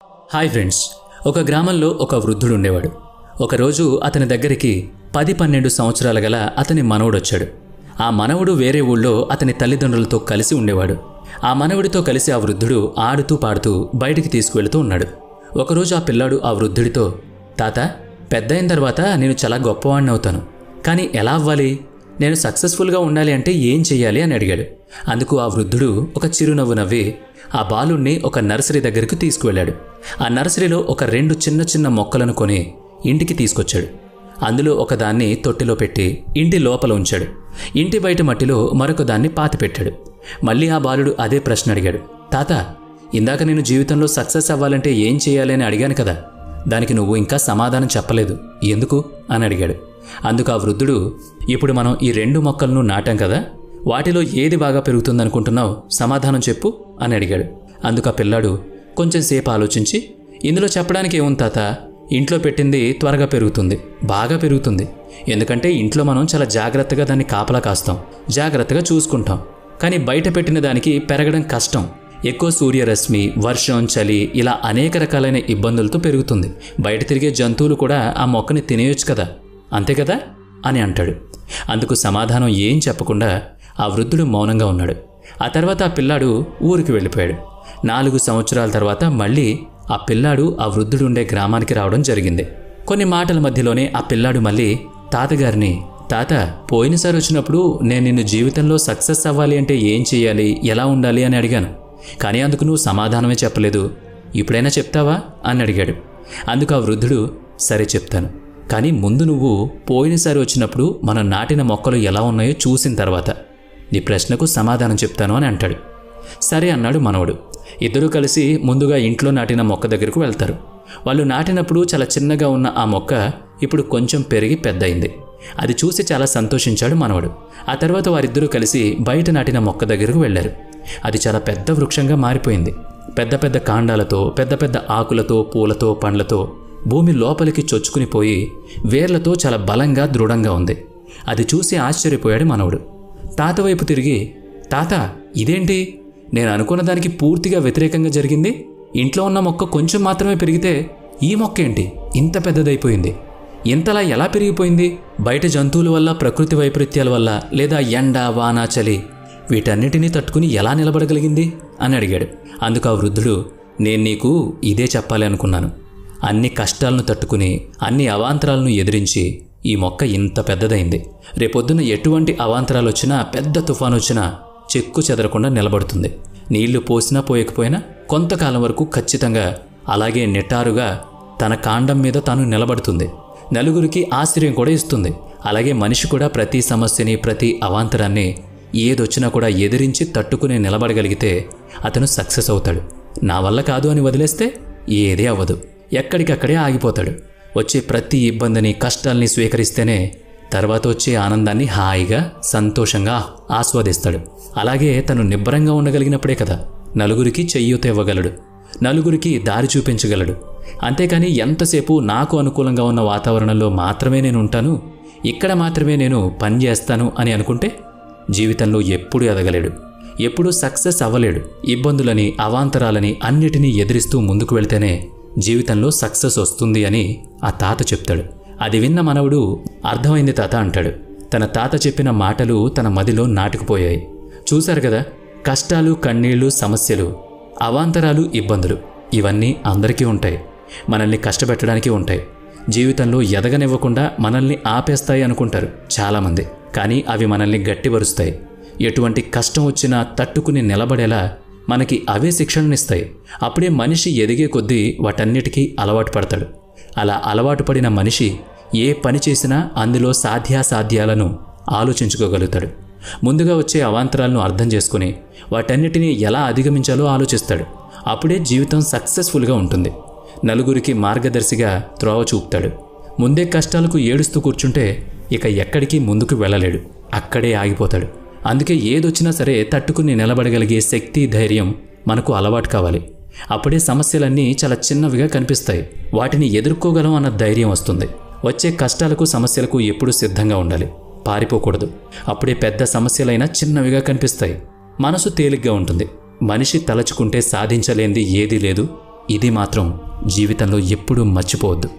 Hi friends, ఒక గ్రామంలో ఒక వృద్ధుడు ఉండేవాడు. ఒకరోజు అతని దగ్గరికి 10-12 సంవత్సరాల గల అతని మనవడొచ్చాడు. ఆ మనవడు వేరే ఊళ్ళో అతని తల్లిదండ్రులతో కలిసి ఉండేవాడు. ఆ మనవడితో కలిసి ఆ వృద్ధుడు ఆడుతూ పాడుతూ బయటికి తీసుకువెళుతూ ఉన్నాడు. ఒకరోజు ఆ పిల్లాడు ఆ వృద్ధుడితో, తాత, పెద్దయిన తర్వాత నేను చాలా గొప్పవాడిని అవుతాను, కానీ ఎలా అవ్వాలి? నేను సక్సెస్ఫుల్గా ఉండాలి అంటే ఏం చెయ్యాలి అని అడిగాడు. అందుకు ఆ వృద్ధుడు ఒక చిరునవ్వు నవ్వి ఆ బాలుణ్ణి ఒక నర్సరీ దగ్గరికి తీసుకువెళ్ళాడు. ఆ నర్సరీలో ఒక 2 చిన్న చిన్న మొక్కలను కొని ఇంటికి తీసుకొచ్చాడు. అందులో ఒకదాన్ని తొట్టిలో పెట్టి ఇంటి లోపల ఉంచాడు. ఇంటి బయట మట్టిలో మరొక దాన్ని పాతిపెట్టాడు. మళ్ళీ ఆ బాలుడు అదే ప్రశ్న అడిగాడు. తాత, ఇందాక నేను జీవితంలో సక్సెస్ అవ్వాలంటే ఏం చేయాలి అని అడిగాను కదా, దానికి నువ్వు ఇంకా సమాధానం చెప్పలేదు, ఎందుకు అని అడిగాడు. అందుకు ఆ వృద్ధుడు, ఇప్పుడు మనం ఈ 2 మొక్కలను నాటాం కదా, వాటిలో ఏది బాగా పెరుగుతుందనుకుంటున్నావు, సమాధానం చెప్పు అని అడిగాడు. అందుకు ఆ పిల్లాడు కొంచెం సేపు ఆలోచించి, ఇందులో చెప్పడానికి ఏముంది తాత, ఇంట్లో పెట్టింది త్వరగా పెరుగుతుంది, బాగా పెరుగుతుంది. ఎందుకంటే ఇంట్లో మనం చాలా జాగ్రత్తగా దాన్ని కాపలా కాస్తాం, జాగ్రత్తగా చూసుకుంటాం. కానీ బయట పెట్టిన దానికి పెరగడం కష్టం. ఎక్కువ సూర్యరశ్మి, వర్షం, చలి ఇలా అనేక రకాలైన ఇబ్బందులతో పెరుగుతుంది. బయట తిరిగే జంతువులు కూడా ఆ మొక్కని తినేయొచ్చు కదా, అంతే కదా అని అంటాడు. అందుకు సమాధానం ఏం చెప్పకుండా ఆ వృద్ధుడు మౌనంగా ఉన్నాడు. ఆ తర్వాత ఆ పిల్లాడు ఊరికి వెళ్ళిపోయాడు. 4 సంవత్సరాల తర్వాత మళ్ళీ ఆ పిల్లాడు ఆ వృద్ధుడు ఉండే గ్రామానికి రావడం జరిగింది. కొన్ని మాటల మధ్యలోనే ఆ పిల్లాడు మళ్ళీ తాతగారిని, తాత, పోయినసారి వచ్చినప్పుడు నేను నిన్ను జీవితంలో సక్సెస్ అవ్వాలి అంటే ఏం చేయాలి, ఎలా ఉండాలి అని అడిగాను, కానీ అందుకు నువ్వు సమాధానమే చెప్పలేదు, ఇప్పుడైనా చెప్తావా అని అడిగాడు. అందుకు ఆ వృద్ధుడు, సరే చెప్తాను, కానీ ముందు నువ్వు పోయినసారి వచ్చినప్పుడు మనం నాటిన మొక్కలు ఎలా ఉన్నాయో చూసిన తర్వాత నీ ప్రశ్నకు సమాధానం చెప్తాను అని అంటాడు. సరే అన్నాడు మనవడు. ఇద్దరూ కలిసి ముందుగా ఇంట్లో నాటిన మొక్క దగ్గరకు వెళ్తారు. వాళ్ళు నాటినప్పుడు చాలా చిన్నగా ఉన్న ఆ మొక్క ఇప్పుడు కొంచెం పెరిగి పెద్దయింది. అది చూసి చాలా సంతోషించాడు మనవడు. ఆ తర్వాత వారిద్దరూ కలిసి బయట నాటిన మొక్క దగ్గరకు వెళ్లారు. అది చాలా పెద్ద వృక్షంగా మారిపోయింది. పెద్ద పెద్ద కాండాలతో, పెద్ద పెద్ద ఆకులతో, పూలతో, పండ్లతో భూమి లోపలికి చొచ్చుకుని పోయి వేర్లతో చాలా బలంగా, దృఢంగా ఉంది. అది చూసి ఆశ్చర్యపోయాడు మనవడు. తాత వైపు తిరిగి, తాత, ఇదేంటి, నేను అనుకున్న దానికి పూర్తిగా వ్యతిరేకంగా జరిగింది. ఇంట్లో ఉన్న మొక్క కొంచెం మాత్రమే పెరిగితే ఈ మొక్క ఏంటి ఇంత పెద్దదైపోయింది, ఇంతలా ఎలా పెరిగిపోయింది? బయట జంతువుల వల్ల, ప్రకృతి వైపరీత్యాల వల్ల, లేదా ఎండ, వాన, చలి వీటన్నిటినీ తట్టుకుని ఎలా నిలబడగలిగింది అని అడిగాడు. అందుకు ఆ వృద్ధుడు, నేను నీకు ఇదే చెప్పాలి అనుకున్నాను. అన్ని కష్టాలను తట్టుకుని, అన్ని అవాంతరాలను ఎదిరించి ఈ మొక్క ఇంత పెద్దదైంది. రేపొద్దున ఎటువంటి అవాంతరాలు వచ్చినా, పెద్ద తుఫాను వచ్చినా చెక్కు చెదరకుండా నిలబడుతుంది. నీళ్లు పోసినా పోయకపోయినా కొంతకాలం వరకు ఖచ్చితంగా అలాగే నిటారుగా తన కాండం మీద తాను నిలబడుతుంది. నలుగురికి ఆశ్చర్యం కూడా ఇస్తుంది. అలాగే మనిషి కూడా ప్రతి సమస్యని, ప్రతి అవాంతరాన్ని ఏదొచ్చినా కూడా ఎదిరించి తట్టుకుని నిలబడగలిగితే అతను సక్సెస్ అవుతాడు. నా వల్ల కాదు అని వదిలేస్తే ఏదీ అవ్వదు, ఎక్కడికక్కడే ఆగిపోతాడు. వచ్చే ప్రతి ఇబ్బందిని, కష్టాల్ని స్వీకరిస్తేనే తర్వాత వచ్చే ఆనందాన్ని హాయిగా, సంతోషంగా ఆస్వాదిస్తాడు. అలాగే తను నిబ్బరంగా ఉండగలిగినప్పుడే కదా నలుగురికి చెయ్యూత ఇవ్వగలడు, నలుగురికి దారి చూపించగలడు. అంతేకాని ఎంతసేపు నాకు అనుకూలంగా ఉన్న వాతావరణంలో మాత్రమే నేను ఉంటాను, ఇక్కడ మాత్రమే నేను పని చేస్తాను అని అనుకుంటే జీవితంలో ఎప్పుడూ ఎదగలేడు, ఎప్పుడూ సక్సెస్ అవ్వలేడు. ఇబ్బందులని, అవాంతరాలని అన్నిటినీ ఎదిరిస్తూ ముందుకు వెళ్తేనే జీవితంలో సక్సెస్ వస్తుంది అని ఆ తాత చెప్తాడు. అది విన్న మనవడు, అర్థమైంది తాత అంటాడు. తన తాత చెప్పిన మాటలు తన మదిలో నాటుకుపోయాయి. చూశారు కదా, కష్టాలు, కన్నీళ్లు, సమస్యలు, అవాంతరాలు, ఇబ్బందులు ఇవన్నీ అందరికీ ఉంటాయి. మనల్ని కష్టపెట్టడానికి ఉంటాయి. జీవితంలో ఎదగనివ్వకుండా మనల్ని ఆపేస్తాయి అనుకుంటారు చాలామంది. కానీ అవి మనల్ని గట్టిపరుస్తాయి. ఎటువంటి కష్టం వచ్చినా తట్టుకుని నిలబడేలా మనకి అవే శిక్షణనిస్తాయి. అప్పుడే మనిషి ఎదిగే కొద్దీ వాటన్నిటికీ అలవాటు పడతాడు. అలా అలవాటు పడిన మనిషి ఏ పని చేసినా అందులో సాధ్యాసాధ్యాలను ఆలోచించుకోగలుగుతాడు. ముందుగా వచ్చే అవాంతరాలను అర్థం చేసుకుని వాటన్నిటినీ ఎలా అధిగమించాలో ఆలోచిస్తాడు. అప్పుడే జీవితం సక్సెస్ఫుల్గా ఉంటుంది. నలుగురికి మార్గదర్శిగా త్రోవ చూపుతాడు. ముందే కష్టాలకు ఏడుస్తూ కూర్చుంటే ఇక ఎక్కడికి ముందుకు వెళ్ళలేడు, అక్కడే ఆగిపోతాడు. అందుకే ఏదొచ్చినా సరే తట్టుకుని నిలబడగలిగే శక్తి, ధైర్యం మనకు అలవాటు కావాలి. అప్పుడే సమస్యలన్నీ చాలా చిన్నవిగా కనిపిస్తాయి. వాటిని ఎదుర్కోగలం అన్న ధైర్యం వస్తుంది. వచ్చే కష్టాలకు, సమస్యలకు ఎప్పుడూ సిద్ధంగా ఉండాలి, పారిపోకూడదు. అప్పుడే పెద్ద సమస్యలైనా చిన్నవిగా కనిపిస్తాయి. మనసు తేలిగ్గా ఉంటుంది. మనిషి తలచుకుంటే సాధించలేనిది ఏదీ లేదు, ఇది మాత్రం జీవితంలో ఎప్పుడూ మర్చిపోవద్దు.